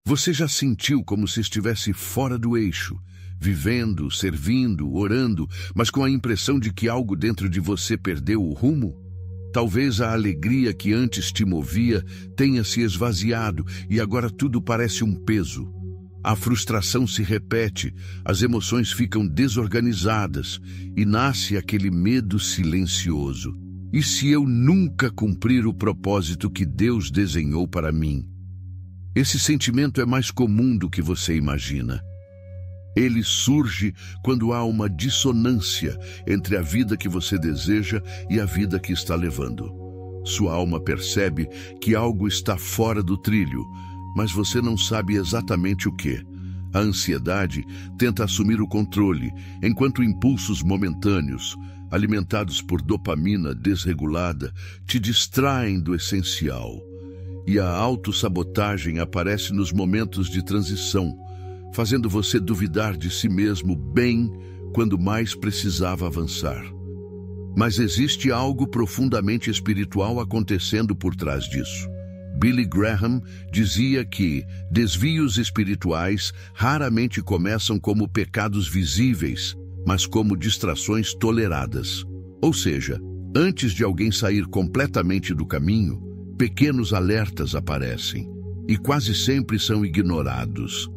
Você já sentiu como se estivesse fora do eixo, vivendo, servindo, orando, mas com a impressão de que algo dentro de você perdeu o rumo? Talvez a alegria que antes te movia tenha se esvaziado e agora tudo parece um peso. A frustração se repete, as emoções ficam desorganizadas e nasce aquele medo silencioso. E se eu nunca cumprir o propósito que Deus desenhou para mim? Esse sentimento é mais comum do que você imagina. Ele surge quando há uma dissonância entre a vida que você deseja e a vida que está levando. Sua alma percebe que algo está fora do trilho, mas você não sabe exatamente o que. A ansiedade tenta assumir o controle, enquanto impulsos momentâneos, alimentados por dopamina desregulada, te distraem do essencial. E a autossabotagem aparece nos momentos de transição, fazendo você duvidar de si mesmo bem quando mais precisava avançar. Mas existe algo profundamente espiritual acontecendo por trás disso. Billy Graham dizia que desvios espirituais raramente começam como pecados visíveis, mas como distrações toleradas. Ou seja, antes de alguém sair completamente do caminho, pequenos alertas aparecem, e quase sempre são ignorados.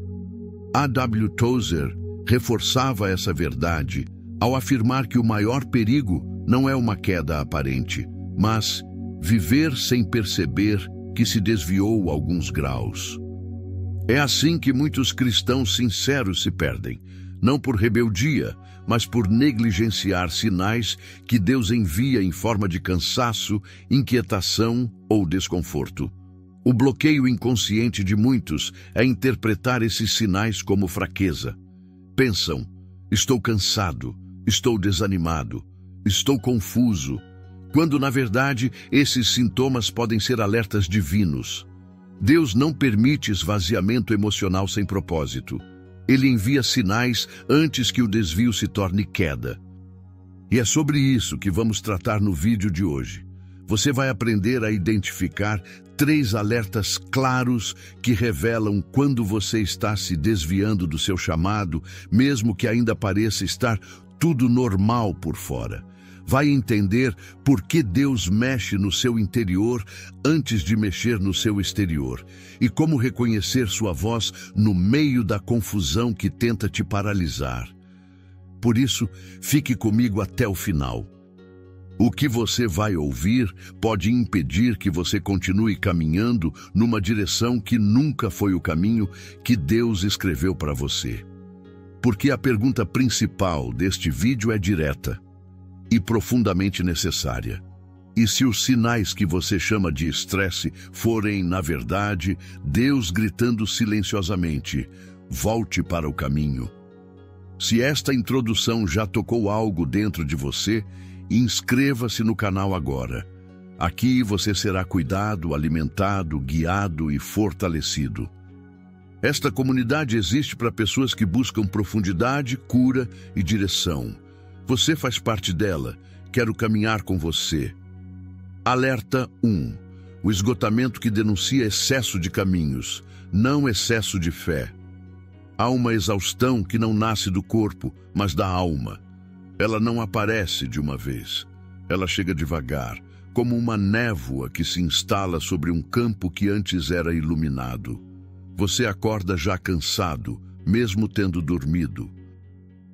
A. W. Tozer reforçava essa verdade ao afirmar que o maior perigo não é uma queda aparente, mas viver sem perceber que se desviou alguns graus. É assim que muitos cristãos sinceros se perdem, não por rebeldia, mas por negligenciar sinais que Deus envia em forma de cansaço, inquietação ou desconforto. O bloqueio inconsciente de muitos é interpretar esses sinais como fraqueza. Pensam: estou cansado, estou desanimado, estou confuso, quando na verdade esses sintomas podem ser alertas divinos. Deus não permite esvaziamento emocional sem propósito. Ele envia sinais antes que o desvio se torne queda. E é sobre isso que vamos tratar no vídeo de hoje. Você vai aprender a identificar 3 alertas claros que revelam quando você está se desviando do seu chamado, mesmo que ainda pareça estar tudo normal por fora. Vai entender por que Deus mexe no seu interior antes de mexer no seu exterior e como reconhecer sua voz no meio da confusão que tenta te paralisar. Por isso, fique comigo até o final. O que você vai ouvir pode impedir que você continue caminhando numa direção que nunca foi o caminho que Deus escreveu para você. Porque a pergunta principal deste vídeo é direta e profundamente necessária. E se os sinais que você chama de estresse forem, na verdade, Deus gritando silenciosamente: volte para o caminho? Se esta introdução já tocou algo dentro de você, inscreva-se no canal agora. Aqui você será cuidado, alimentado, guiado e fortalecido. Esta comunidade existe para pessoas que buscam profundidade, cura e direção. Você faz parte dela. Quero caminhar com você. Alerta 1. O esgotamento que denuncia excesso de caminhos, não excesso de fé. Há uma exaustão que não nasce do corpo, mas da alma. Ela não aparece de uma vez. Ela chega devagar, como uma névoa que se instala sobre um campo que antes era iluminado. Você acorda já cansado, mesmo tendo dormido.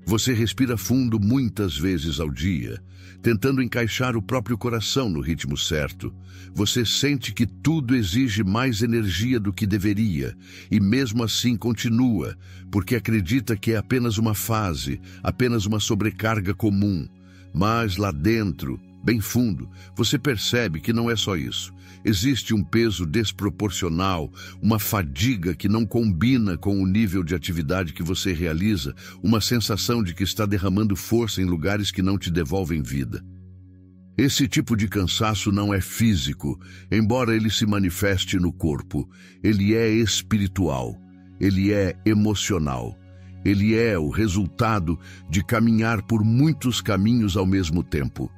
Você respira fundo muitas vezes ao dia, tentando encaixar o próprio coração no ritmo certo. Você sente que tudo exige mais energia do que deveria, e mesmo assim continua, porque acredita que é apenas uma fase, apenas uma sobrecarga comum. Mas lá dentro, bem fundo, você percebe que não é só isso. Existe um peso desproporcional, uma fadiga que não combina com o nível de atividade que você realiza, uma sensação de que está derramando força em lugares que não te devolvem vida. Esse tipo de cansaço não é físico, embora ele se manifeste no corpo. Ele é espiritual, ele é emocional. Ele é o resultado de caminhar por muitos caminhos ao mesmo tempo.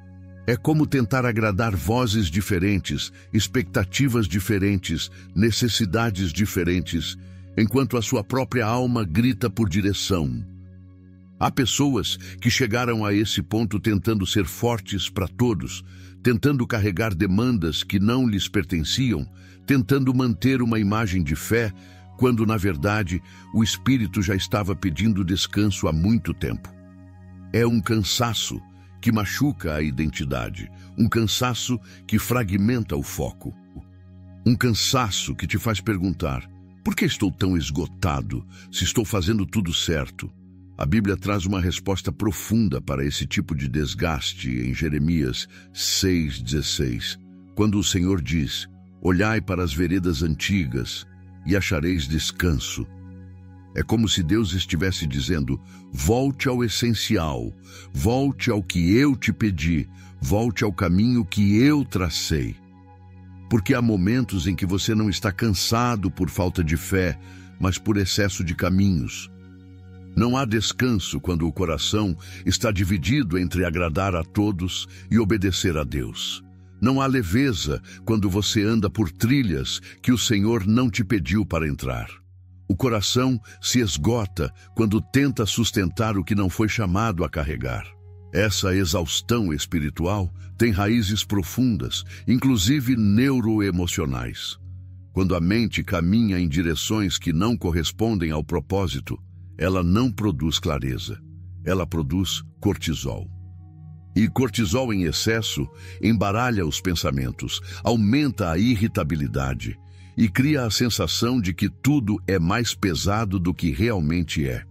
É como tentar agradar vozes diferentes, expectativas diferentes, necessidades diferentes, enquanto a sua própria alma grita por direção. Há pessoas que chegaram a esse ponto tentando ser fortes para todos, tentando carregar demandas que não lhes pertenciam, tentando manter uma imagem de fé, quando, na verdade, o espírito já estava pedindo descanso há muito tempo. É um cansaço que machuca a identidade, um cansaço que fragmenta o foco. Um cansaço que te faz perguntar: por que estou tão esgotado se estou fazendo tudo certo? A Bíblia traz uma resposta profunda para esse tipo de desgaste em Jeremias 6,16, quando o Senhor diz: olhai para as veredas antigas e achareis descanso. É como se Deus estivesse dizendo: volte ao essencial, volte ao que eu te pedi, volte ao caminho que eu tracei. Porque há momentos em que você não está cansado por falta de fé, mas por excesso de caminhos. Não há descanso quando o coração está dividido entre agradar a todos e obedecer a Deus. Não há leveza quando você anda por trilhas que o Senhor não te pediu para entrar. O coração se esgota quando tenta sustentar o que não foi chamado a carregar. Essa exaustão espiritual tem raízes profundas, inclusive neuroemocionais. Quando a mente caminha em direções que não correspondem ao propósito, ela não produz clareza, ela produz cortisol. E cortisol em excesso embaralha os pensamentos, aumenta a irritabilidade e cria a sensação de que tudo é mais pesado do que realmente é.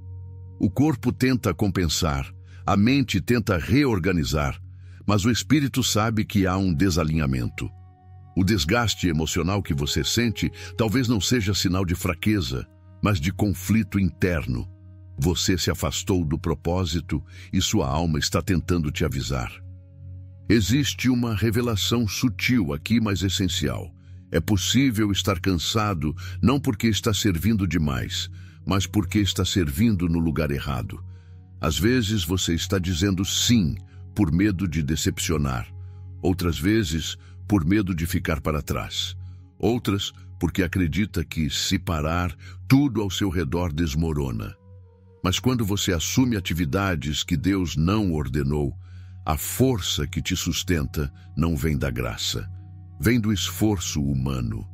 O corpo tenta compensar, a mente tenta reorganizar, mas o espírito sabe que há um desalinhamento. O desgaste emocional que você sente talvez não seja sinal de fraqueza, mas de conflito interno. Você se afastou do propósito e sua alma está tentando te avisar. Existe uma revelação sutil aqui, mas essencial. É possível estar cansado não porque está servindo demais, mas porque está servindo no lugar errado. Às vezes você está dizendo sim por medo de decepcionar. Outras vezes por medo de ficar para trás. Outras porque acredita que, se parar, tudo ao seu redor desmorona. Mas quando você assume atividades que Deus não ordenou, a força que te sustenta não vem da graça, vem do esforço humano.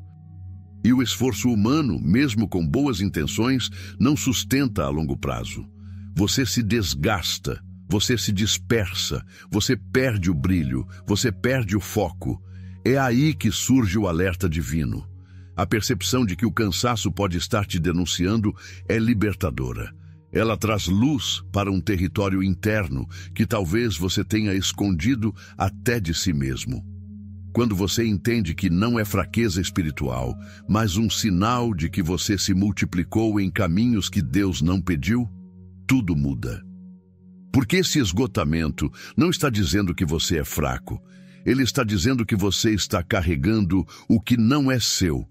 E o esforço humano, mesmo com boas intenções, não sustenta a longo prazo. Você se desgasta, você se dispersa, você perde o brilho, você perde o foco. É aí que surge o alerta divino. A percepção de que o cansaço pode estar te denunciando é libertadora. Ela traz luz para um território interno que talvez você tenha escondido até de si mesmo. Quando você entende que não é fraqueza espiritual, mas um sinal de que você se multiplicou em caminhos que Deus não pediu, tudo muda. Porque esse esgotamento não está dizendo que você é fraco. Ele está dizendo que você está carregando o que não é seu.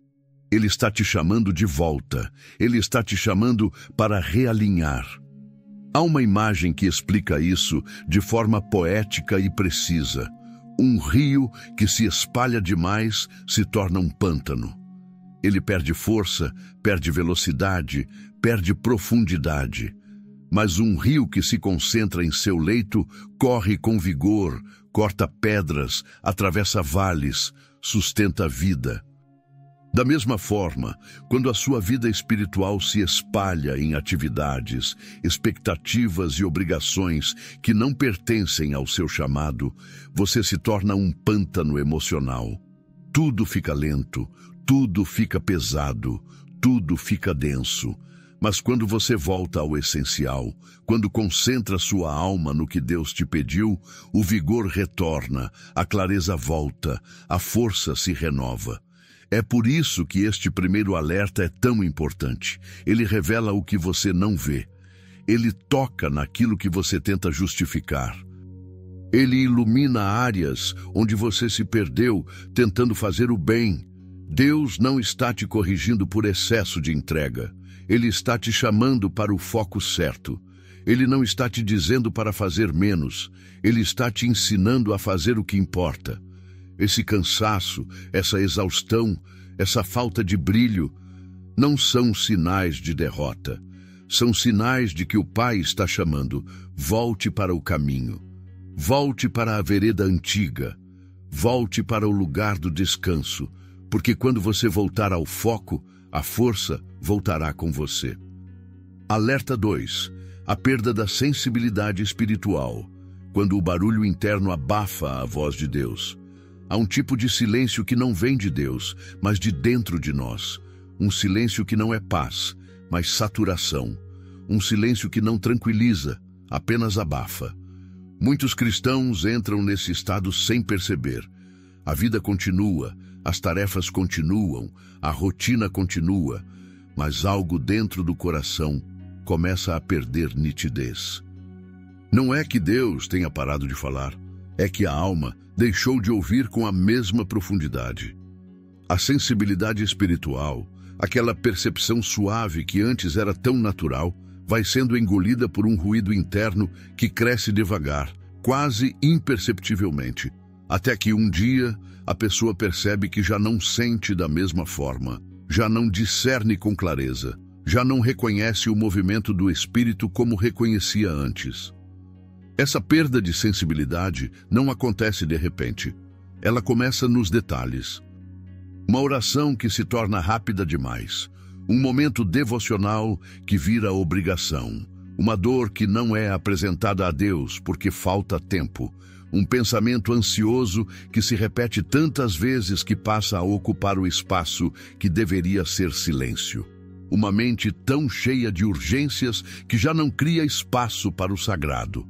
Ele está te chamando de volta. Ele está te chamando para realinhar. Há uma imagem que explica isso de forma poética e precisa. Um rio que se espalha demais se torna um pântano. Ele perde força, perde velocidade, perde profundidade. Mas um rio que se concentra em seu leito corre com vigor, corta pedras, atravessa vales, sustenta a vida. Da mesma forma, quando a sua vida espiritual se espalha em atividades, expectativas e obrigações que não pertencem ao seu chamado, você se torna um pântano emocional. Tudo fica lento, tudo fica pesado, tudo fica denso. Mas quando você volta ao essencial, quando concentra sua alma no que Deus te pediu, o vigor retorna, a clareza volta, a força se renova. É por isso que este primeiro alerta é tão importante. Ele revela o que você não vê. Ele toca naquilo que você tenta justificar. Ele ilumina áreas onde você se perdeu tentando fazer o bem. Deus não está te corrigindo por excesso de entrega. Ele está te chamando para o foco certo. Ele não está te dizendo para fazer menos. Ele está te ensinando a fazer o que importa. Esse cansaço, essa exaustão, essa falta de brilho, não são sinais de derrota. São sinais de que o Pai está chamando: volte para o caminho. Volte para a vereda antiga. Volte para o lugar do descanso, porque quando você voltar ao foco, a força voltará com você. Alerta 2. A perda da sensibilidade espiritual. Quando o barulho interno abafa a voz de Deus. Há um tipo de silêncio que não vem de Deus, mas de dentro de nós. Um silêncio que não é paz, mas saturação. Um silêncio que não tranquiliza, apenas abafa. Muitos cristãos entram nesse estado sem perceber. A vida continua, as tarefas continuam, a rotina continua, mas algo dentro do coração começa a perder nitidez. Não é que Deus tenha parado de falar, é que a alma deixou de ouvir com a mesma profundidade. A sensibilidade espiritual, aquela percepção suave que antes era tão natural, vai sendo engolida por um ruído interno que cresce devagar, quase imperceptivelmente, até que um dia a pessoa percebe que já não sente da mesma forma, já não discerne com clareza, já não reconhece o movimento do espírito como reconhecia antes. Essa perda de sensibilidade não acontece de repente. Ela começa nos detalhes. Uma oração que se torna rápida demais. Um momento devocional que vira obrigação. Uma dor que não é apresentada a Deus porque falta tempo. Um pensamento ansioso que se repete tantas vezes que passa a ocupar o espaço que deveria ser silêncio. Uma mente tão cheia de urgências que já não cria espaço para o sagrado.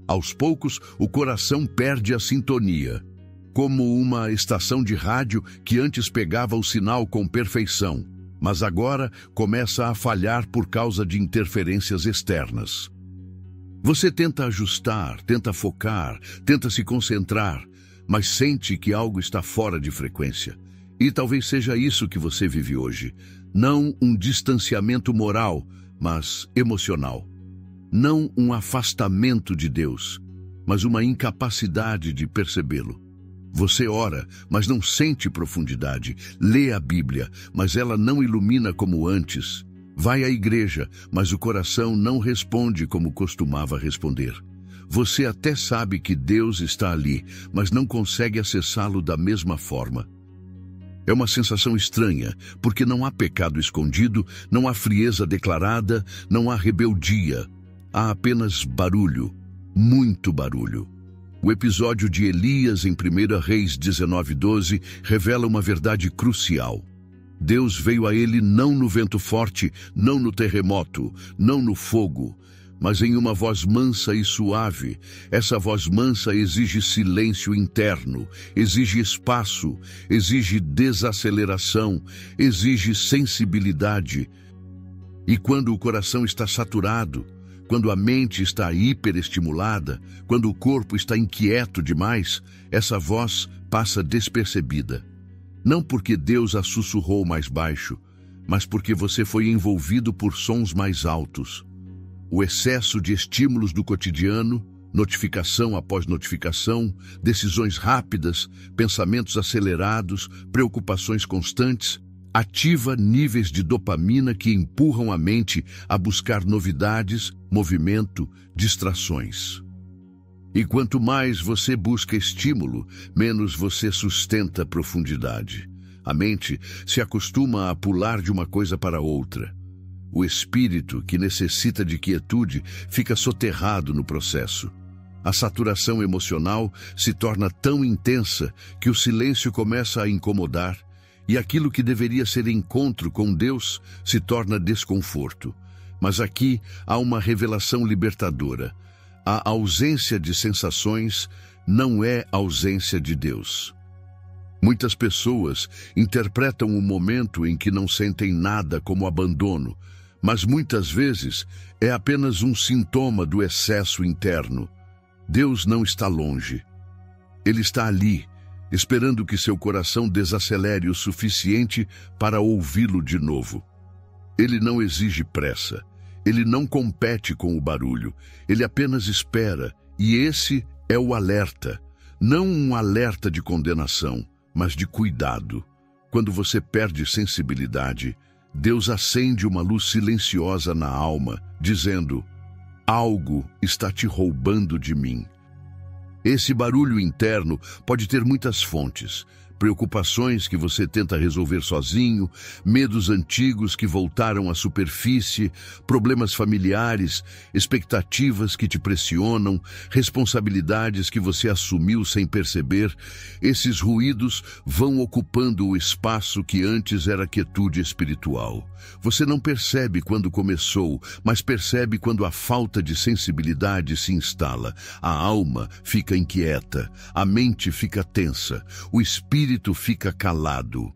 Aos poucos, o coração perde a sintonia. Como uma estação de rádio que antes pegava o sinal com perfeição, mas agora começa a falhar por causa de interferências externas. Você tenta ajustar, tenta focar, tenta se concentrar, mas sente que algo está fora de frequência. E talvez seja isso que você vive hoje. Não um distanciamento moral, mas emocional. Não um afastamento de Deus, mas uma incapacidade de percebê-lo. Você ora, mas não sente profundidade. Lê a Bíblia, mas ela não ilumina como antes. Vai à igreja, mas o coração não responde como costumava responder. Você até sabe que Deus está ali, mas não consegue acessá-lo da mesma forma. É uma sensação estranha, porque não há pecado escondido, não há frieza declarada, não há rebeldia. Há apenas barulho, muito barulho. O episódio de Elias em 1 Reis 19:12 revela uma verdade crucial. Deus veio a ele não no vento forte, não no terremoto, não no fogo, mas em uma voz mansa e suave. Essa voz mansa exige silêncio interno, exige espaço, exige desaceleração, exige sensibilidade. E quando o coração está saturado, quando a mente está hiperestimulada, quando o corpo está inquieto demais, essa voz passa despercebida. Não porque Deus a sussurrou mais baixo, mas porque você foi envolvido por sons mais altos. O excesso de estímulos do cotidiano, notificação após notificação, decisões rápidas, pensamentos acelerados, preocupações constantes, ativa níveis de dopamina que empurram a mente a buscar novidades, movimento, distrações. E quanto mais você busca estímulo, menos você sustenta profundidade. A mente se acostuma a pular de uma coisa para outra. O espírito, que necessita de quietude, fica soterrado no processo. A saturação emocional se torna tão intensa que o silêncio começa a incomodar, e aquilo que deveria ser encontro com Deus se torna desconforto. Mas aqui há uma revelação libertadora. A ausência de sensações não é ausência de Deus. Muitas pessoas interpretam o momento em que não sentem nada como abandono, mas muitas vezes é apenas um sintoma do excesso interno. Deus não está longe. Ele está ali, esperando que seu coração desacelere o suficiente para ouvi-lo de novo. Ele não exige pressa. Ele não compete com o barulho. Ele apenas espera. E esse é o alerta. Não um alerta de condenação, mas de cuidado. Quando você perde sensibilidade, Deus acende uma luz silenciosa na alma, dizendo: algo está te roubando de mim. Esse barulho interno pode ter muitas fontes. Preocupações que você tenta resolver sozinho, medos antigos que voltaram à superfície, problemas familiares, expectativas que te pressionam, responsabilidades que você assumiu sem perceber. Esses ruídos vão ocupando o espaço que antes era quietude espiritual. Você não percebe quando começou, mas percebe quando a falta de sensibilidade se instala. A alma fica inquieta, a mente fica tensa, o espírito fica calado.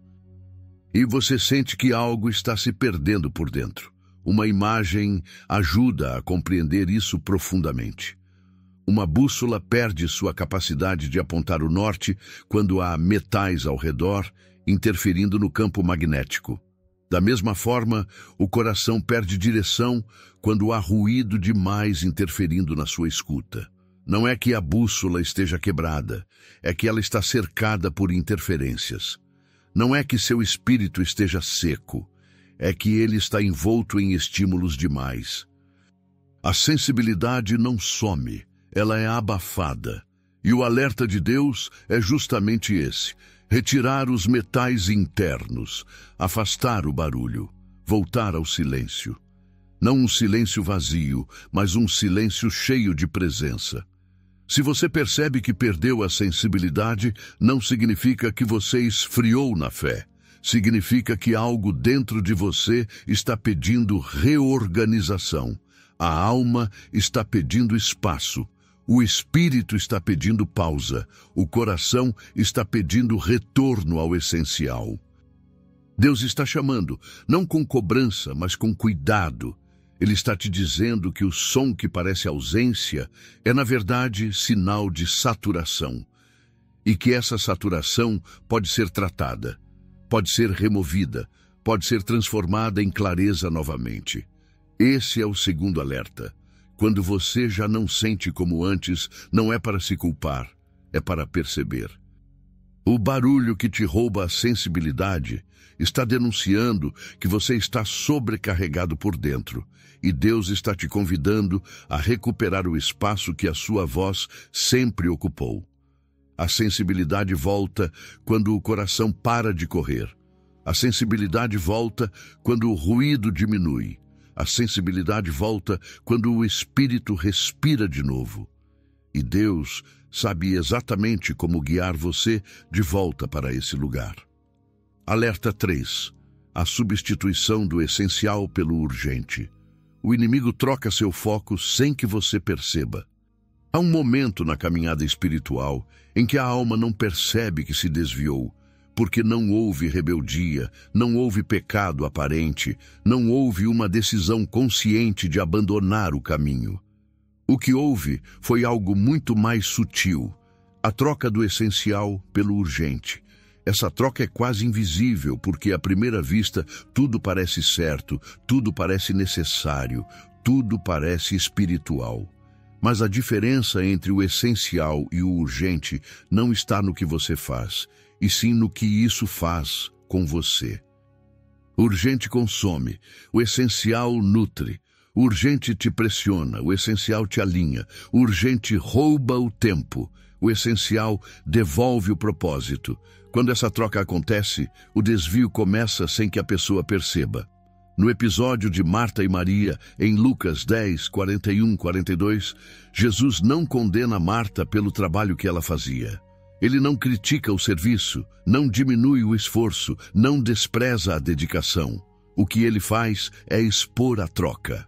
E você sente que algo está se perdendo por dentro. Uma imagem ajuda a compreender isso profundamente. Uma bússola perde sua capacidade de apontar o norte quando há metais ao redor, interferindo no campo magnético. Da mesma forma, o coração perde direção quando há ruído demais interferindo na sua escuta. Não é que a bússola esteja quebrada, é que ela está cercada por interferências. Não é que seu espírito esteja seco, é que ele está envolto em estímulos demais. A sensibilidade não some, ela é abafada. E o alerta de Deus é justamente esse: retirar os metais internos, afastar o barulho, voltar ao silêncio. Não um silêncio vazio, mas um silêncio cheio de presença. Se você percebe que perdeu a sensibilidade, não significa que você esfriou na fé. Significa que algo dentro de você está pedindo reorganização. A alma está pedindo espaço. O espírito está pedindo pausa. O coração está pedindo retorno ao essencial. Deus está chamando, não com cobrança, mas com cuidado. Ele está te dizendo que o som que parece ausência é, na verdade, sinal de saturação. E que essa saturação pode ser tratada, pode ser removida, pode ser transformada em clareza novamente. Esse é o segundo alerta. Quando você já não sente como antes, não é para se culpar, é para perceber. O barulho que te rouba a sensibilidade está denunciando que você está sobrecarregado por dentro, e Deus está te convidando a recuperar o espaço que a sua voz sempre ocupou. A sensibilidade volta quando o coração para de correr. A sensibilidade volta quando o ruído diminui. A sensibilidade volta quando o espírito respira de novo. E Deus sabe exatamente como guiar você de volta para esse lugar. Alerta 3. A substituição do essencial pelo urgente. O inimigo troca seu foco sem que você perceba. Há um momento na caminhada espiritual em que a alma não percebe que se desviou, porque não houve rebeldia, não houve pecado aparente, não houve uma decisão consciente de abandonar o caminho. O que houve foi algo muito mais sutil, a troca do essencial pelo urgente. Essa troca é quase invisível, porque à primeira vista tudo parece certo, tudo parece necessário, tudo parece espiritual. Mas a diferença entre o essencial e o urgente não está no que você faz, e sim no que isso faz com você. O urgente consome, o essencial nutre. O urgente te pressiona, o essencial te alinha. O urgente rouba o tempo, o essencial devolve o propósito. Quando essa troca acontece, o desvio começa sem que a pessoa perceba. No episódio de Marta e Maria, em Lucas 10, 41-42, Jesus não condena Marta pelo trabalho que ela fazia. Ele não critica o serviço, não diminui o esforço, não despreza a dedicação. O que ele faz é expor a troca.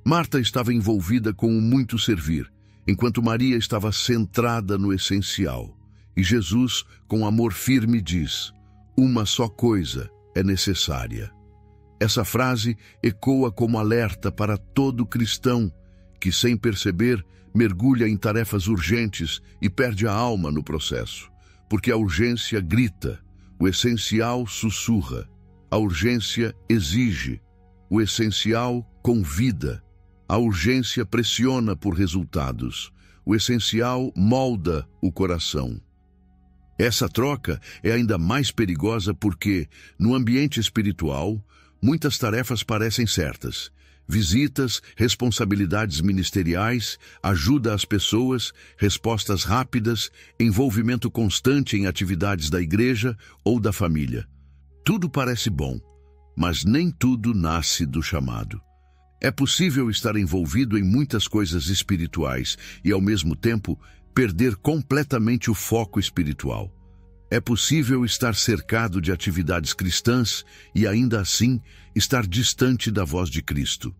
Marta estava envolvida com o muito servir, enquanto Maria estava centrada no essencial. E Jesus, com amor firme, diz: uma só coisa é necessária. Essa frase ecoa como alerta para todo cristão que, sem perceber, mergulha em tarefas urgentes e perde a alma no processo, porque a urgência grita, o essencial sussurra, a urgência exige, o essencial convida, a urgência pressiona por resultados, o essencial molda o coração. Essa troca é ainda mais perigosa porque, no ambiente espiritual, Muitas tarefas parecem certas. Visitas, responsabilidades ministeriais, ajuda às pessoas, respostas rápidas, envolvimento constante em atividades da igreja ou da família. Tudo parece bom, mas nem tudo nasce do chamado. É possível estar envolvido em muitas coisas espirituais e, ao mesmo tempo, perder completamente o foco espiritual. É possível estar cercado de atividades cristãs e, ainda assim, estar distante da voz de Cristo.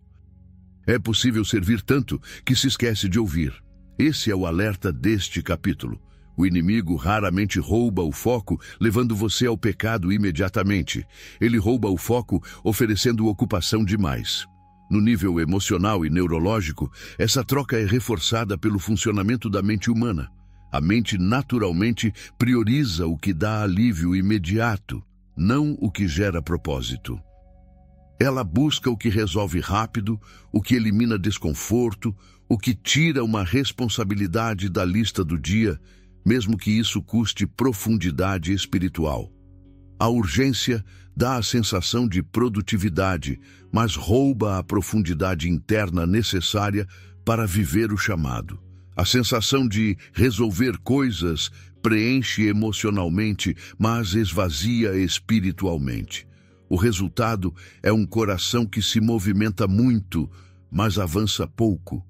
É possível servir tanto que se esquece de ouvir. Esse é o alerta deste capítulo. O inimigo raramente rouba o foco, levando você ao pecado imediatamente. Ele rouba o foco, oferecendo ocupação demais. No nível emocional e neurológico, essa troca é reforçada pelo funcionamento da mente humana. A mente naturalmente prioriza o que dá alívio imediato, não o que gera propósito. Ela busca o que resolve rápido, o que elimina desconforto, o que tira uma responsabilidade da lista do dia, mesmo que isso custe profundidade espiritual. A urgência dá a sensação de produtividade, mas rouba a profundidade interna necessária para viver o chamado. A sensação de resolver coisas preenche emocionalmente, mas esvazia espiritualmente. O resultado é um coração que se movimenta muito, mas avança pouco.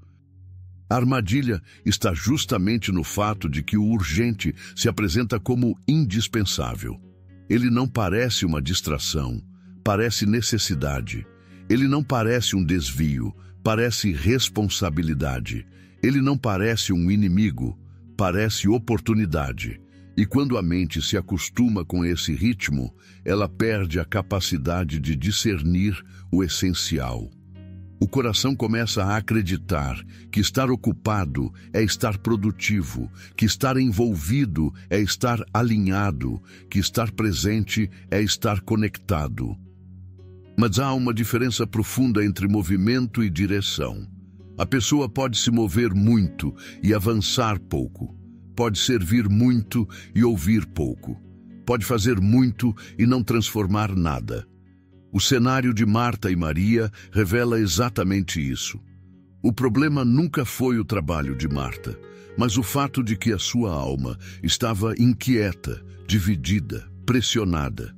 A armadilha está justamente no fato de que o urgente se apresenta como indispensável. Ele não parece uma distração, parece necessidade. Ele não parece um desvio, parece responsabilidade. Ele não parece um inimigo, parece oportunidade. E quando a mente se acostuma com esse ritmo, ela perde a capacidade de discernir o essencial. O coração começa a acreditar que estar ocupado é estar produtivo, que estar envolvido é estar alinhado, que estar presente é estar conectado. Mas há uma diferença profunda entre movimento e direção. A pessoa pode se mover muito e avançar pouco. Pode servir muito e ouvir pouco. Pode fazer muito e não transformar nada. O cenário de Marta e Maria revela exatamente isso. O problema nunca foi o trabalho de Marta, mas o fato de que a sua alma estava inquieta, dividida, pressionada.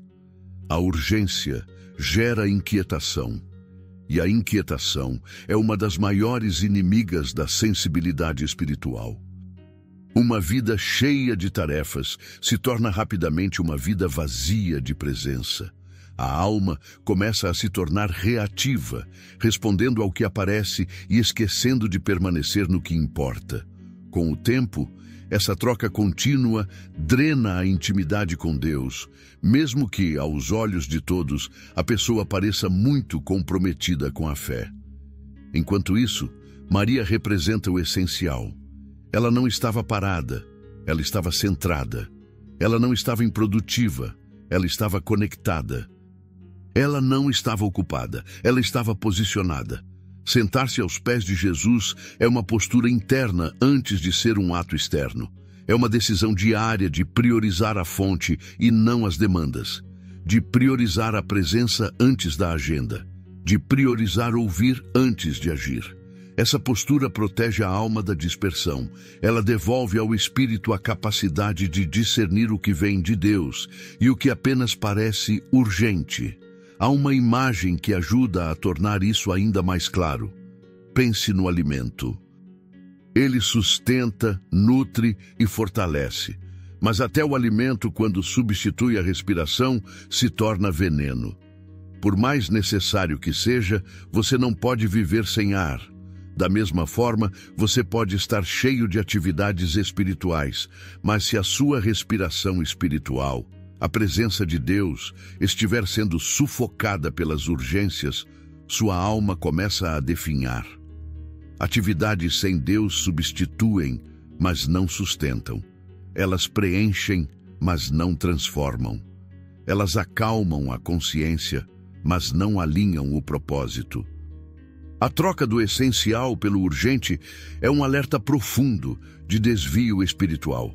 A urgência gera inquietação. E a inquietação é uma das maiores inimigas da sensibilidade espiritual. Uma vida cheia de tarefas se torna rapidamente uma vida vazia de presença. A alma começa a se tornar reativa, respondendo ao que aparece e esquecendo de permanecer no que importa. Com o tempo, essa troca contínua drena a intimidade com Deus, mesmo que, aos olhos de todos, a pessoa pareça muito comprometida com a fé. Enquanto isso, Maria representa o essencial. Ela não estava parada, ela estava centrada. Ela não estava improdutiva, ela estava conectada. Ela não estava ocupada, ela estava posicionada. Sentar-se aos pés de Jesus é uma postura interna antes de ser um ato externo. É uma decisão diária de priorizar a fonte e não as demandas. De priorizar a presença antes da agenda. De priorizar ouvir antes de agir. Essa postura protege a alma da dispersão. Ela devolve ao espírito a capacidade de discernir o que vem de Deus e o que apenas parece urgente. Há uma imagem que ajuda a tornar isso ainda mais claro. Pense no alimento. Ele sustenta, nutre e fortalece. Mas até o alimento, quando substitui a respiração, se torna veneno. Por mais necessário que seja, você não pode viver sem ar. Da mesma forma, você pode estar cheio de atividades espirituais, mas se a sua respiração espiritual, a presença de Deus, estiver sendo sufocada pelas urgências, sua alma começa a definhar. Atividades sem Deus substituem, mas não sustentam. Elas preenchem, mas não transformam. Elas acalmam a consciência, mas não alinham o propósito. A troca do essencial pelo urgente é um alerta profundo de desvio espiritual.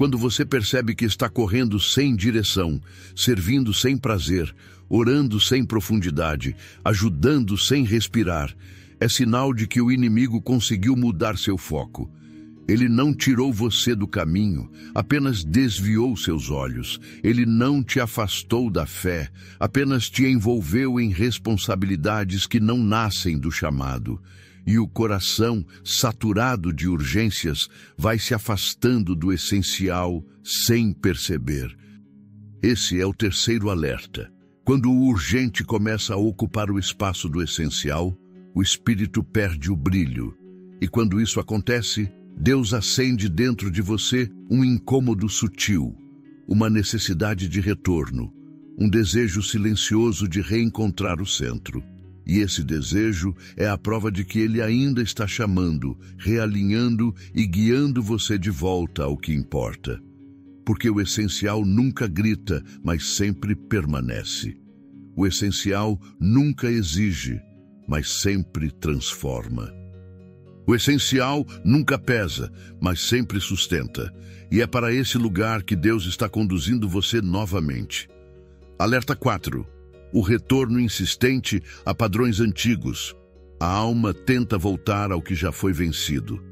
Quando você percebe que está correndo sem direção, servindo sem prazer, orando sem profundidade, ajudando sem respirar, é sinal de que o inimigo conseguiu mudar seu foco. Ele não tirou você do caminho, apenas desviou seus olhos. Ele não te afastou da fé, apenas te envolveu em responsabilidades que não nascem do chamado. E o coração, saturado de urgências, vai se afastando do essencial sem perceber. Esse é o terceiro alerta. Quando o urgente começa a ocupar o espaço do essencial, o espírito perde o brilho. E quando isso acontece, Deus acende dentro de você um incômodo sutil, uma necessidade de retorno, um desejo silencioso de reencontrar o centro. E esse desejo é a prova de que Ele ainda está chamando, realinhando e guiando você de volta ao que importa. Porque o essencial nunca grita, mas sempre permanece. O essencial nunca exige, mas sempre transforma. O essencial nunca pesa, mas sempre sustenta. E é para esse lugar que Deus está conduzindo você novamente. Alerta 4. O retorno insistente a padrões antigos. A alma tenta voltar ao que já foi vencido.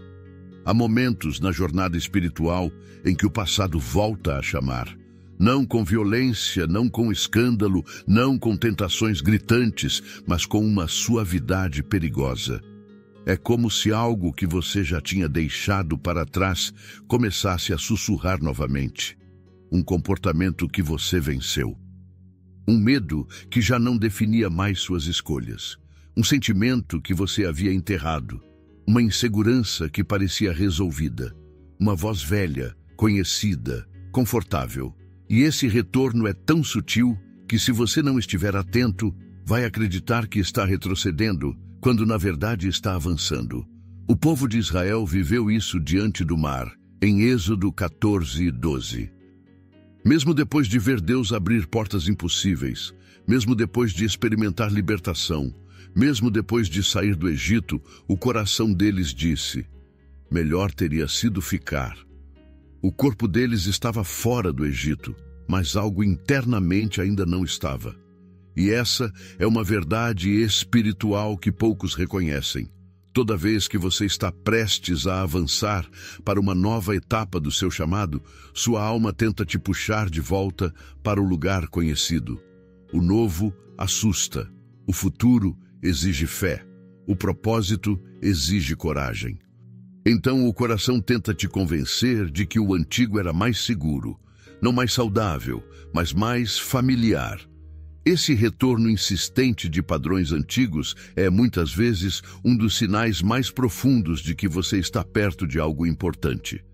Há momentos na jornada espiritual em que o passado volta a chamar. Não com violência, não com escândalo, não com tentações gritantes, mas com uma suavidade perigosa. É como se algo que você já tinha deixado para trás começasse a sussurrar novamente. Um comportamento que você venceu. Um medo que já não definia mais suas escolhas. Um sentimento que você havia enterrado. Uma insegurança que parecia resolvida. Uma voz velha, conhecida, confortável. E esse retorno é tão sutil que, se você não estiver atento, vai acreditar que está retrocedendo, quando na verdade está avançando. O povo de Israel viveu isso diante do mar, em Êxodo 14:12. Mesmo depois de ver Deus abrir portas impossíveis, mesmo depois de experimentar libertação, mesmo depois de sair do Egito, o coração deles disse: melhor teria sido ficar. O corpo deles estava fora do Egito, mas algo internamente ainda não estava. E essa é uma verdade espiritual que poucos reconhecem. Toda vez que você está prestes a avançar para uma nova etapa do seu chamado, sua alma tenta te puxar de volta para o lugar conhecido. O novo assusta, o futuro exige fé, o propósito exige coragem. Então o coração tenta te convencer de que o antigo era mais seguro, não mais saudável, mas mais familiar. Esse retorno insistente de padrões antigos é, muitas vezes, um dos sinais mais profundos de que você está perto de algo importante.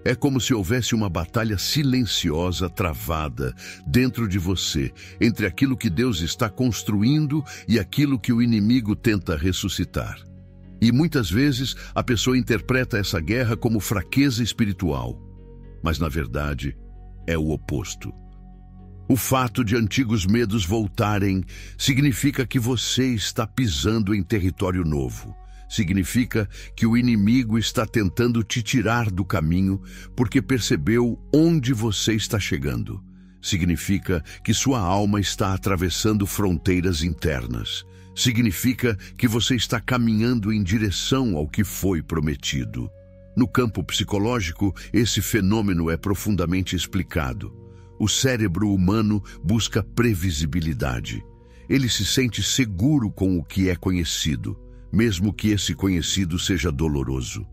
É como se houvesse uma batalha silenciosa travada dentro de você, entre aquilo que Deus está construindo e aquilo que o inimigo tenta ressuscitar. E muitas vezes a pessoa interpreta essa guerra como fraqueza espiritual, mas na verdade é o oposto. O fato de antigos medos voltarem significa que você está pisando em território novo. Significa que o inimigo está tentando te tirar do caminho porque percebeu onde você está chegando. Significa que sua alma está atravessando fronteiras internas. Significa que você está caminhando em direção ao que foi prometido. No campo psicológico, esse fenômeno é profundamente explicado. O cérebro humano busca previsibilidade. Ele se sente seguro com o que é conhecido, mesmo que esse conhecido seja doloroso.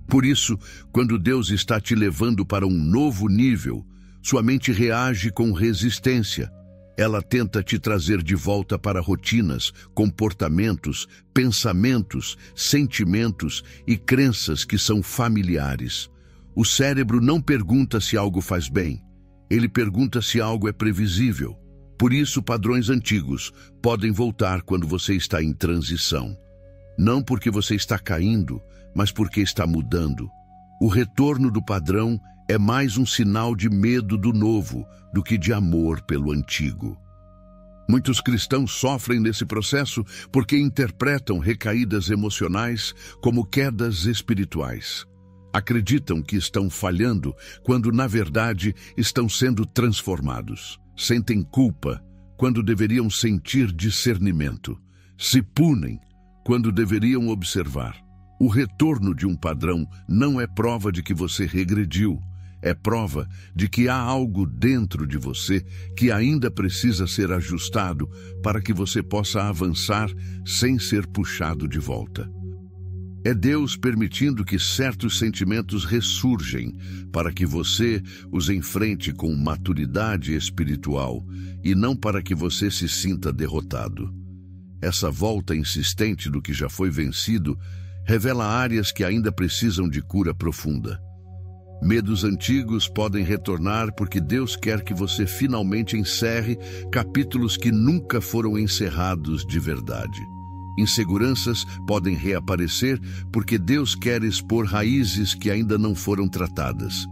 Por isso, quando Deus está te levando para um novo nível, sua mente reage com resistência. Ela tenta te trazer de volta para rotinas, comportamentos, pensamentos, sentimentos e crenças que são familiares. O cérebro não pergunta se algo faz bem. Ele pergunta se algo é previsível. Por isso, padrões antigos podem voltar quando você está em transição. Não porque você está caindo, mas porque está mudando. O retorno do padrão é mais um sinal de medo do novo do que de amor pelo antigo. Muitos cristãos sofrem nesse processo porque interpretam recaídas emocionais como quedas espirituais. Acreditam que estão falhando quando, na verdade, estão sendo transformados. Sentem culpa quando deveriam sentir discernimento. Se punem quando deveriam observar. O retorno de um padrão não é prova de que você regrediu. É prova de que há algo dentro de você que ainda precisa ser ajustado para que você possa avançar sem ser puxado de volta. É Deus permitindo que certos sentimentos ressurgem para que você os enfrente com maturidade espiritual e não para que você se sinta derrotado. Essa volta insistente do que já foi vencido revela áreas que ainda precisam de cura profunda. Medos antigos podem retornar porque Deus quer que você finalmente encerre capítulos que nunca foram encerrados de verdade. Inseguranças podem reaparecer porque Deus quer expor raízes que ainda não foram tratadas.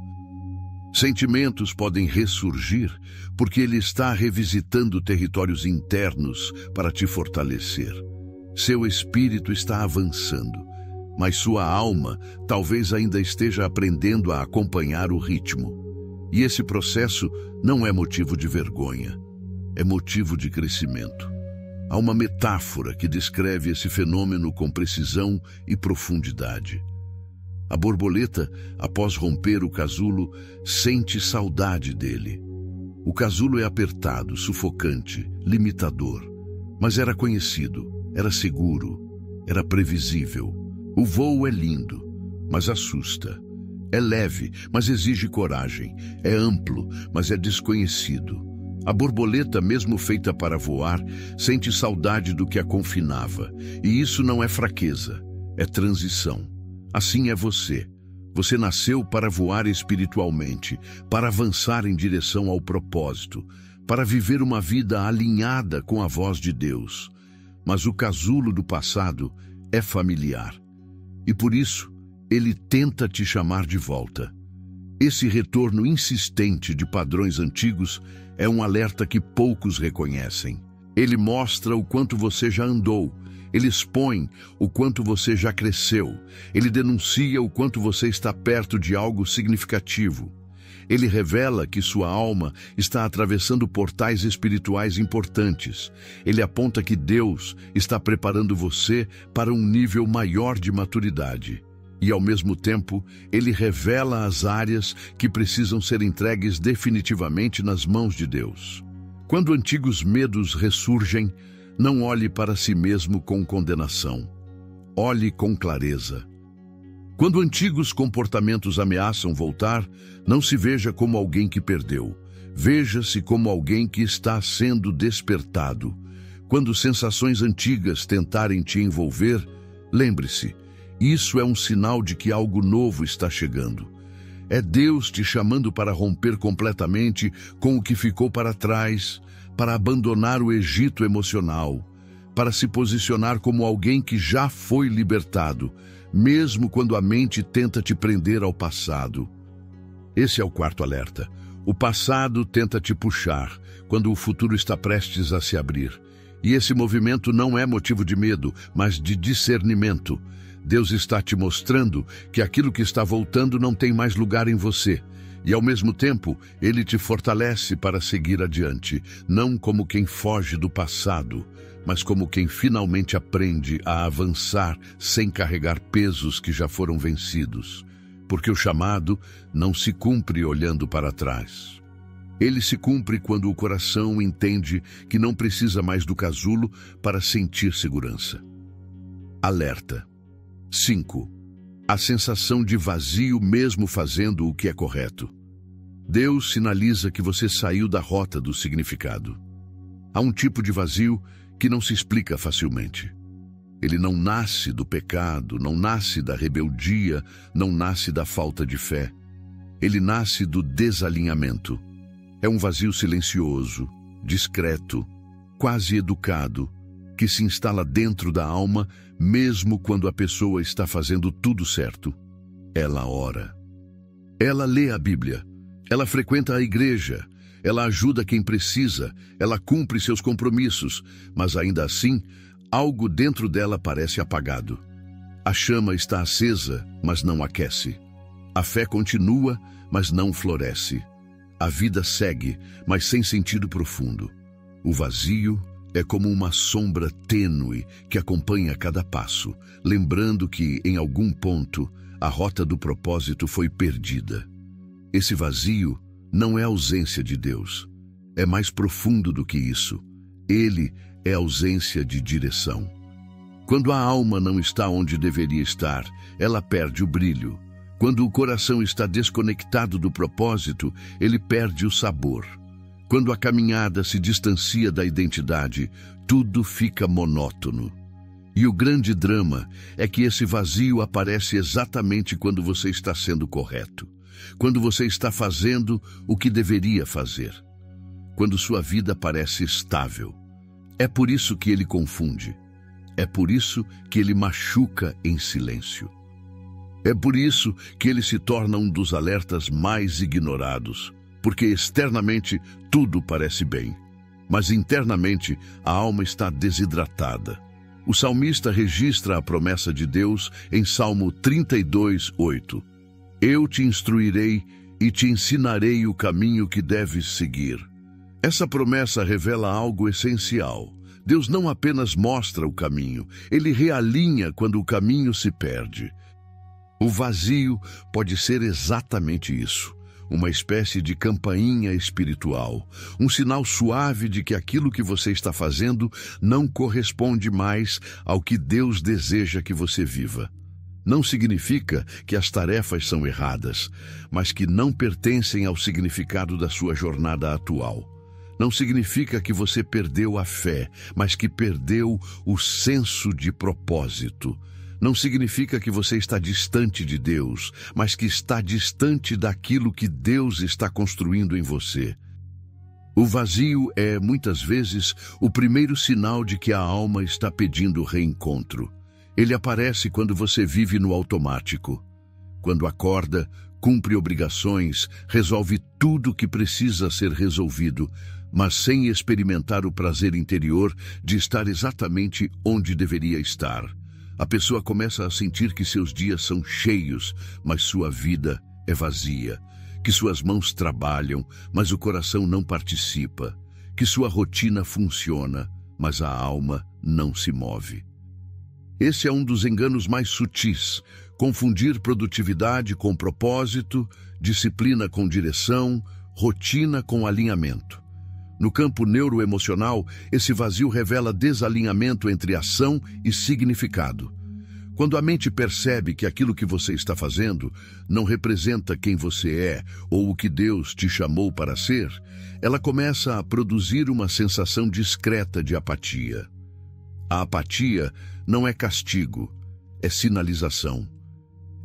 Sentimentos podem ressurgir porque Ele está revisitando territórios internos para te fortalecer. Seu espírito está avançando, mas sua alma talvez ainda esteja aprendendo a acompanhar o ritmo. E esse processo não é motivo de vergonha, é motivo de crescimento. Há uma metáfora que descreve esse fenômeno com precisão e profundidade. A borboleta, após romper o casulo, sente saudade dele. O casulo é apertado, sufocante, limitador, mas era conhecido, era seguro, era previsível. O voo é lindo, mas assusta. É leve, mas exige coragem. É amplo, mas é desconhecido. A borboleta, mesmo feita para voar, sente saudade do que a confinava. E isso não é fraqueza, é transição. Assim é você. Você nasceu para voar espiritualmente, para avançar em direção ao propósito, para viver uma vida alinhada com a voz de Deus. Mas o casulo do passado é familiar. E por isso, ele tenta te chamar de volta. Esse retorno insistente de padrões antigos é um alerta que poucos reconhecem. Ele mostra o quanto você já andou. Ele expõe o quanto você já cresceu. Ele denuncia o quanto você está perto de algo significativo. Ele revela que sua alma está atravessando portais espirituais importantes. Ele aponta que Deus está preparando você para um nível maior de maturidade. E, ao mesmo tempo, ele revela as áreas que precisam ser entregues definitivamente nas mãos de Deus. Quando antigos medos ressurgem, não olhe para si mesmo com condenação. Olhe com clareza. Quando antigos comportamentos ameaçam voltar, não se veja como alguém que perdeu. Veja-se como alguém que está sendo despertado. Quando sensações antigas tentarem te envolver, lembre-se, isso é um sinal de que algo novo está chegando. É Deus te chamando para romper completamente com o que ficou para trás, para abandonar o Egito emocional, para se posicionar como alguém que já foi libertado, mesmo quando a mente tenta te prender ao passado. Esse é o quarto alerta. O passado tenta te puxar, quando o futuro está prestes a se abrir. E esse movimento não é motivo de medo, mas de discernimento. Deus está te mostrando que aquilo que está voltando não tem mais lugar em você. E, ao mesmo tempo, Ele te fortalece para seguir adiante, não como quem foge do passado, mas como quem finalmente aprende a avançar sem carregar pesos que já foram vencidos. Porque o chamado não se cumpre olhando para trás. Ele se cumpre quando o coração entende que não precisa mais do casulo para sentir segurança. Alerta. 5. A sensação de vazio mesmo fazendo o que é correto. Deus sinaliza que você saiu da rota do significado. Há um tipo de vazio que não se explica facilmente. Ele não nasce do pecado, não nasce da rebeldia, não nasce da falta de fé. Ele nasce do desalinhamento. É um vazio silencioso, discreto, quase educado, que se instala dentro da alma, mesmo quando a pessoa está fazendo tudo certo. Ela ora. Ela lê a Bíblia. Ela frequenta a igreja. Ela ajuda quem precisa. Ela cumpre seus compromissos. Mas ainda assim, algo dentro dela parece apagado. A chama está acesa, mas não aquece. A fé continua, mas não floresce. A vida segue, mas sem sentido profundo. O vazio é como uma sombra tênue que acompanha cada passo, lembrando que, em algum ponto, a rota do propósito foi perdida. Esse vazio não é ausência de Deus. É mais profundo do que isso. Ele é ausência de direção. Quando a alma não está onde deveria estar, ela perde o brilho. Quando o coração está desconectado do propósito, ele perde o sabor. Quando a caminhada se distancia da identidade, tudo fica monótono. E o grande drama é que esse vazio aparece exatamente quando você está sendo correto, quando você está fazendo o que deveria fazer, quando sua vida parece estável. É por isso que ele confunde. É por isso que ele machuca em silêncio. É por isso que ele se torna um dos alertas mais ignorados, porque externamente tudo parece bem, mas internamente a alma está desidratada. O salmista registra a promessa de Deus em Salmo 32:8. Eu te instruirei e te ensinarei o caminho que deves seguir. Essa promessa revela algo essencial. Deus não apenas mostra o caminho, ele realinha quando o caminho se perde. O vazio pode ser exatamente isso, uma espécie de campainha espiritual, um sinal suave de que aquilo que você está fazendo não corresponde mais ao que Deus deseja que você viva. Não significa que as tarefas são erradas, mas que não pertencem ao significado da sua jornada atual. Não significa que você perdeu a fé, mas que perdeu o senso de propósito. Não significa que você está distante de Deus, mas que está distante daquilo que Deus está construindo em você. O vazio é, muitas vezes, o primeiro sinal de que a alma está pedindo reencontro. Ele aparece quando você vive no automático. Quando acorda, cumpre obrigações, resolve tudo o que precisa ser resolvido, mas sem experimentar o prazer interior de estar exatamente onde deveria estar. A pessoa começa a sentir que seus dias são cheios, mas sua vida é vazia. Que suas mãos trabalham, mas o coração não participa. Que sua rotina funciona, mas a alma não se move. Esse é um dos enganos mais sutis: confundir produtividade com propósito, disciplina com direção, rotina com alinhamento. No campo neuroemocional, esse vazio revela desalinhamento entre ação e significado. Quando a mente percebe que aquilo que você está fazendo não representa quem você é ou o que Deus te chamou para ser, ela começa a produzir uma sensação discreta de apatia. A apatia não é castigo, é sinalização.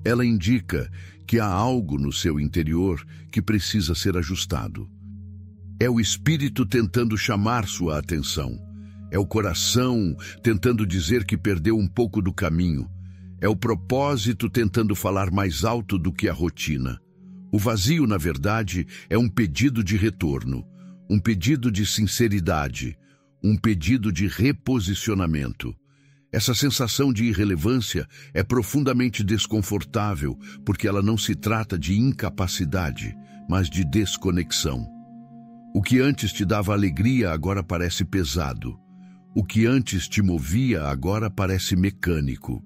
Ela indica que há algo no seu interior que precisa ser ajustado. É o espírito tentando chamar sua atenção. É o coração tentando dizer que perdeu um pouco do caminho. É o propósito tentando falar mais alto do que a rotina. O vazio, na verdade, é um pedido de retorno, um pedido de sinceridade, um pedido de reposicionamento. Essa sensação de irrelevância é profundamente desconfortável, porque ela não se trata de incapacidade, mas de desconexão. O que antes te dava alegria agora parece pesado. O que antes te movia agora parece mecânico.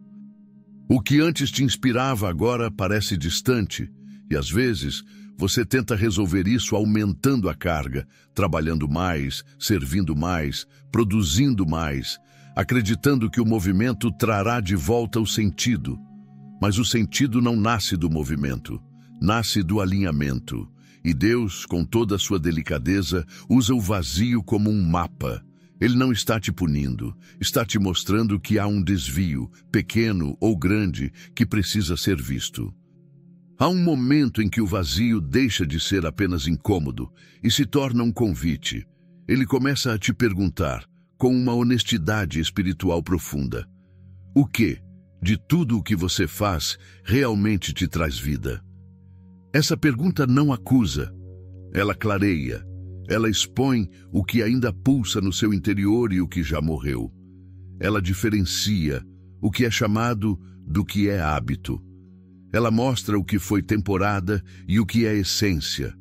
O que antes te inspirava agora parece distante. E às vezes você tenta resolver isso aumentando a carga, trabalhando mais, servindo mais, produzindo mais, acreditando que o movimento trará de volta o sentido. Mas o sentido não nasce do movimento, nasce do alinhamento. E Deus, com toda a sua delicadeza, usa o vazio como um mapa. Ele não está te punindo, está te mostrando que há um desvio, pequeno ou grande, que precisa ser visto. Há um momento em que o vazio deixa de ser apenas incômodo e se torna um convite. Ele começa a te perguntar, com uma honestidade espiritual profunda: o que, de tudo o que você faz, realmente te traz vida? Essa pergunta não acusa, ela clareia, ela expõe o que ainda pulsa no seu interior e o que já morreu. Ela diferencia o que é chamado do que é hábito. Ela mostra o que foi temporada e o que é essência.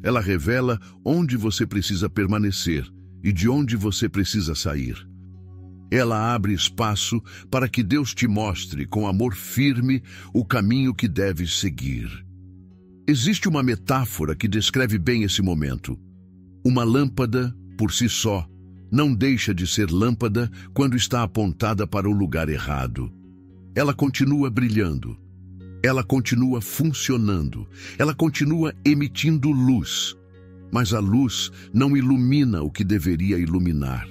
Ela revela onde você precisa permanecer e de onde você precisa sair. Ela abre espaço para que Deus te mostre com amor firme o caminho que deves seguir. Existe uma metáfora que descreve bem esse momento. Uma lâmpada, por si só, não deixa de ser lâmpada quando está apontada para o lugar errado. Ela continua brilhando. Ela continua funcionando. Ela continua emitindo luz. Mas a luz não ilumina o que deveria iluminar.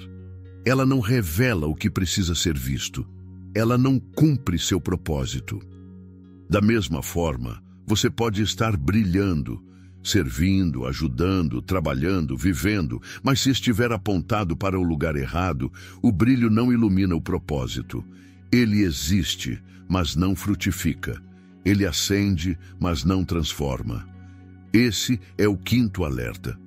Ela não revela o que precisa ser visto. Ela não cumpre seu propósito. Da mesma forma, você pode estar brilhando, servindo, ajudando, trabalhando, vivendo, mas se estiver apontado para o lugar errado, o brilho não ilumina o propósito. Ele existe, mas não frutifica. Ele acende, mas não transforma. Esse é o quinto alerta.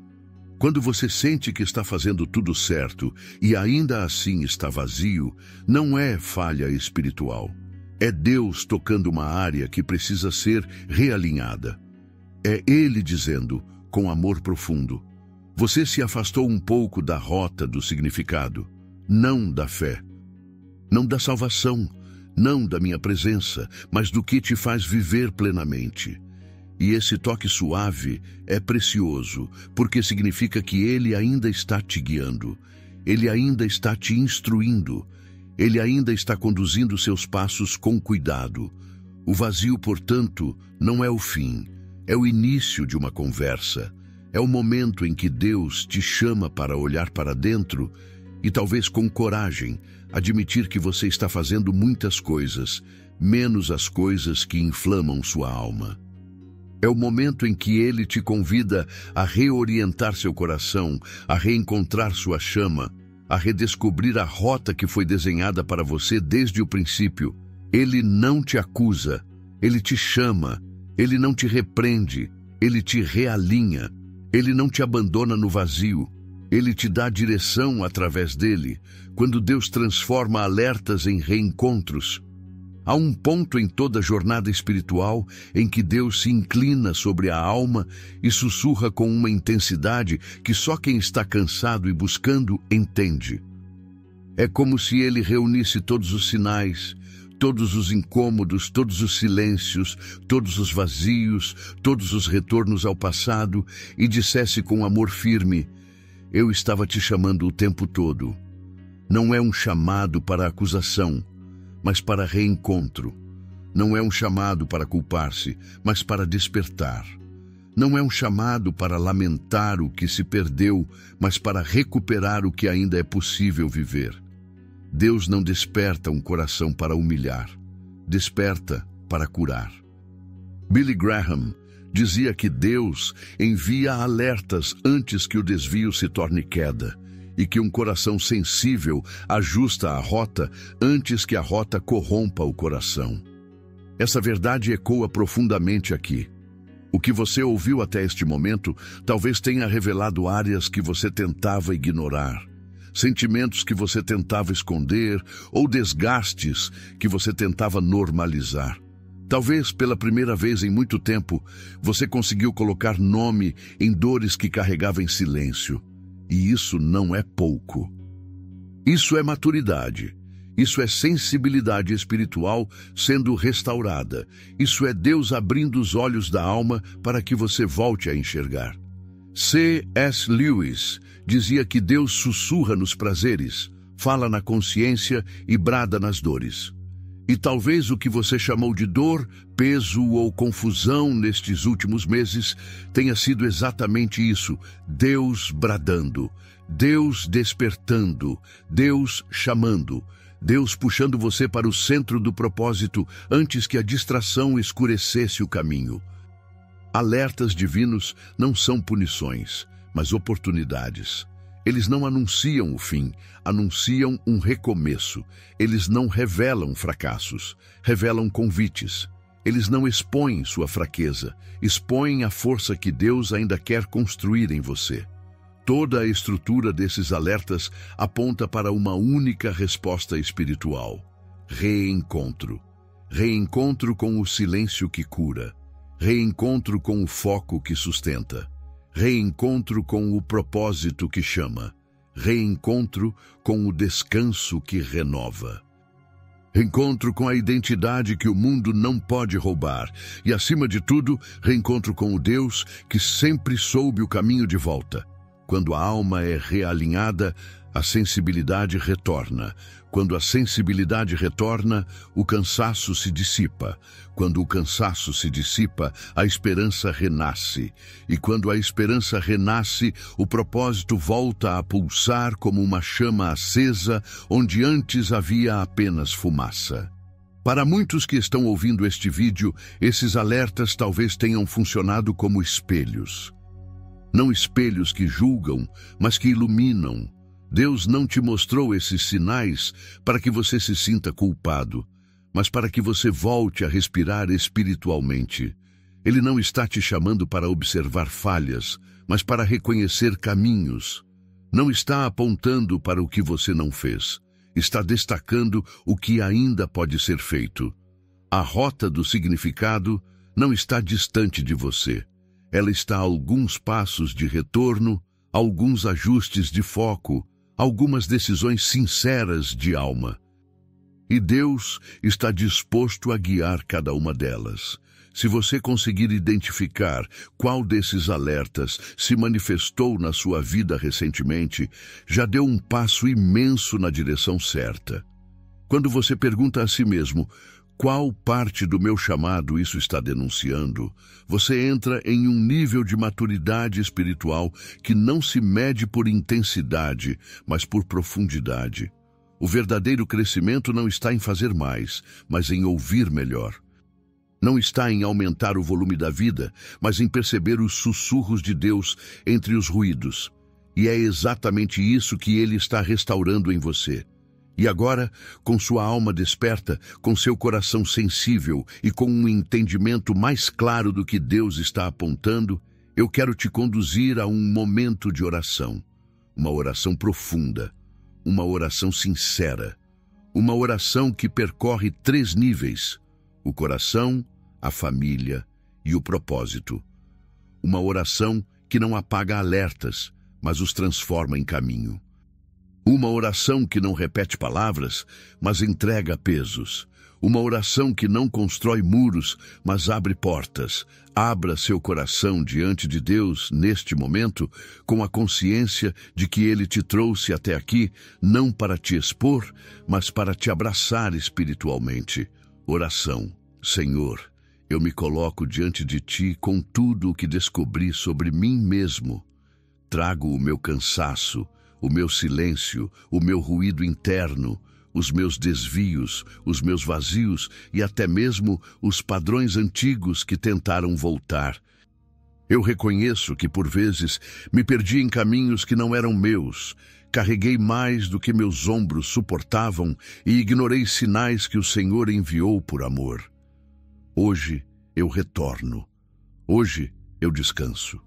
Quando você sente que está fazendo tudo certo e ainda assim está vazio, não é falha espiritual. É Deus tocando uma área que precisa ser realinhada. É Ele dizendo, com amor profundo, você se afastou um pouco da rota do significado, não da fé, não da salvação, não da minha presença, mas do que te faz viver plenamente. E esse toque suave é precioso, porque significa que Ele ainda está te guiando, Ele ainda está te instruindo, Ele ainda está conduzindo seus passos com cuidado. O vazio, portanto, não é o fim, é o início de uma conversa. É o momento em que Deus te chama para olhar para dentro e, talvez com coragem, admitir que você está fazendo muitas coisas, menos as coisas que inflamam sua alma. É o momento em que Ele te convida a reorientar seu coração, a reencontrar sua chama, a redescobrir a rota que foi desenhada para você desde o princípio. Ele não te acusa, Ele te chama, Ele não te repreende, Ele te realinha, Ele não te abandona no vazio, Ele te dá direção através dele. Quando Deus transforma alertas em reencontros, há um ponto em toda a jornada espiritual em que Deus se inclina sobre a alma e sussurra com uma intensidade que só quem está cansado e buscando entende. É como se Ele reunisse todos os sinais, todos os incômodos, todos os silêncios, todos os vazios, todos os retornos ao passado e dissesse com amor firme, eu estava te chamando o tempo todo. Não é um chamado para acusação, mas para reencontro. Não é um chamado para culpar-se, mas para despertar. Não é um chamado para lamentar o que se perdeu, mas para recuperar o que ainda é possível viver. Deus não desperta um coração para humilhar, desperta para curar. Billy Graham dizia que Deus envia alertas antes que o desvio se torne queda, e que um coração sensível ajusta a rota antes que a rota corrompa o coração. Essa verdade ecoa profundamente aqui. O que você ouviu até este momento talvez tenha revelado áreas que você tentava ignorar, sentimentos que você tentava esconder ou desgastes que você tentava normalizar. Talvez pela primeira vez em muito tempo você conseguiu colocar nome em dores que carregava em silêncio. E isso não é pouco. Isso é maturidade. Isso é sensibilidade espiritual sendo restaurada. Isso é Deus abrindo os olhos da alma para que você volte a enxergar. C.S. Lewis dizia que Deus sussurra nos prazeres, fala na consciência e brada nas dores. E talvez o que você chamou de dor, peso ou confusão nestes últimos meses tenha sido exatamente isso: Deus bradando, Deus despertando, Deus chamando, Deus puxando você para o centro do propósito antes que a distração escurecesse o caminho. Alertas divinos não são punições, mas oportunidades. Eles não anunciam o fim, anunciam um recomeço. Eles não revelam fracassos, revelam convites. Eles não expõem sua fraqueza, expõem a força que Deus ainda quer construir em você. Toda a estrutura desses alertas aponta para uma única resposta espiritual: reencontro. Reencontro com o silêncio que cura. Reencontro com o foco que sustenta. Reencontro com o propósito que chama. Reencontro com o descanso que renova. Reencontro com a identidade que o mundo não pode roubar. E, acima de tudo, reencontro com o Deus que sempre soube o caminho de volta. Quando a alma é realinhada, a sensibilidade retorna. Quando a sensibilidade retorna, o cansaço se dissipa. Quando o cansaço se dissipa, a esperança renasce. E quando a esperança renasce, o propósito volta a pulsar como uma chama acesa, onde antes havia apenas fumaça. Para muitos que estão ouvindo este vídeo, esses alertas talvez tenham funcionado como espelhos. Não espelhos que julgam, mas que iluminam. Deus não te mostrou esses sinais para que você se sinta culpado, mas para que você volte a respirar espiritualmente. Ele não está te chamando para observar falhas, mas para reconhecer caminhos. Não está apontando para o que você não fez. Está destacando o que ainda pode ser feito. A rota do significado não está distante de você. Ela está a alguns passos de retorno, alguns ajustes de foco, algumas decisões sinceras de alma. E Deus está disposto a guiar cada uma delas. Se você conseguir identificar qual desses alertas se manifestou na sua vida recentemente, já deu um passo imenso na direção certa. Quando você pergunta a si mesmo, qual parte do meu chamado isso está denunciando, você entra em um nível de maturidade espiritual que não se mede por intensidade, mas por profundidade. O verdadeiro crescimento não está em fazer mais, mas em ouvir melhor. Não está em aumentar o volume da vida, mas em perceber os sussurros de Deus entre os ruídos. E é exatamente isso que Ele está restaurando em você. E agora, com sua alma desperta, com seu coração sensível e com um entendimento mais claro do que Deus está apontando, eu quero te conduzir a um momento de oração. Uma oração profunda, uma oração sincera, uma oração que percorre 3 níveis: o coração, a família e o propósito. Uma oração que não apaga alertas, mas os transforma em caminho. Uma oração que não repete palavras, mas entrega pesos. Uma oração que não constrói muros, mas abre portas. Abra seu coração diante de Deus neste momento, com a consciência de que Ele te trouxe até aqui, não para te expor, mas para te abraçar espiritualmente. Oração. Senhor, eu me coloco diante de Ti com tudo o que descobri sobre mim mesmo. Trago o meu cansaço, o meu silêncio, o meu ruído interno, os meus desvios, os meus vazios e até mesmo os padrões antigos que tentaram voltar. Eu reconheço que, por vezes, me perdi em caminhos que não eram meus, carreguei mais do que meus ombros suportavam e ignorei sinais que o Senhor enviou por amor. Hoje eu retorno. Hoje eu descanso.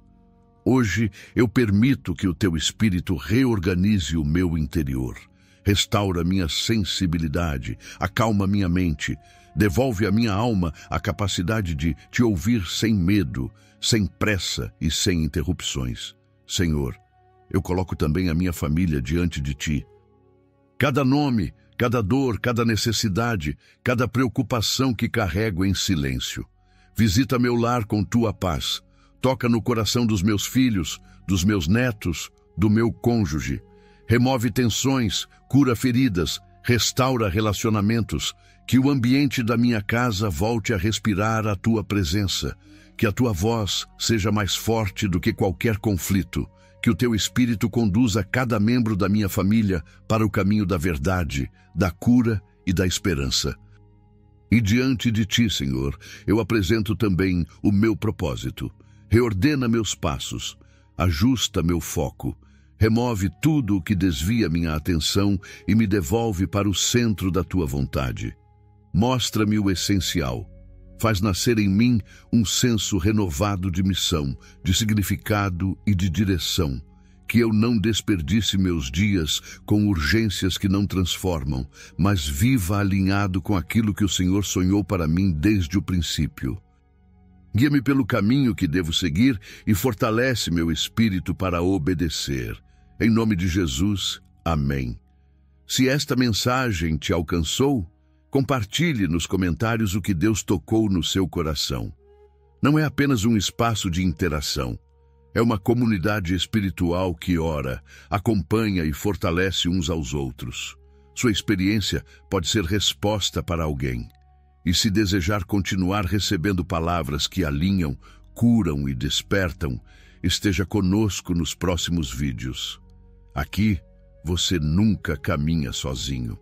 Hoje eu permito que o Teu Espírito reorganize o meu interior. Restaura minha sensibilidade, acalma minha mente, devolve à minha alma a capacidade de Te ouvir sem medo, sem pressa e sem interrupções. Senhor, eu coloco também a minha família diante de Ti. Cada nome, cada dor, cada necessidade, cada preocupação que carrego em silêncio. Visita meu lar com Tua paz. Toca no coração dos meus filhos, dos meus netos, do meu cônjuge. Remove tensões, cura feridas, restaura relacionamentos. Que o ambiente da minha casa volte a respirar a Tua presença. Que a Tua voz seja mais forte do que qualquer conflito. Que o Teu Espírito conduza cada membro da minha família para o caminho da verdade, da cura e da esperança. E diante de Ti, Senhor, eu apresento também o meu propósito. Reordena meus passos, ajusta meu foco, remove tudo o que desvia minha atenção e me devolve para o centro da Tua vontade. Mostra-me o essencial. Faz nascer em mim um senso renovado de missão, de significado e de direção. que eu não desperdice meus dias com urgências que não transformam, mas viva alinhado com aquilo que o Senhor sonhou para mim desde o princípio. Guia-me pelo caminho que devo seguir e fortalece meu espírito para obedecer. Em nome de Jesus, amém. Se esta mensagem te alcançou, compartilhe nos comentários o que Deus tocou no seu coração. Não é apenas um espaço de interação. É uma comunidade espiritual que ora, acompanha e fortalece uns aos outros. Sua experiência pode ser resposta para alguém. E se desejar continuar recebendo palavras que alinham, curam e despertam, esteja conosco nos próximos vídeos. Aqui, você nunca caminha sozinho.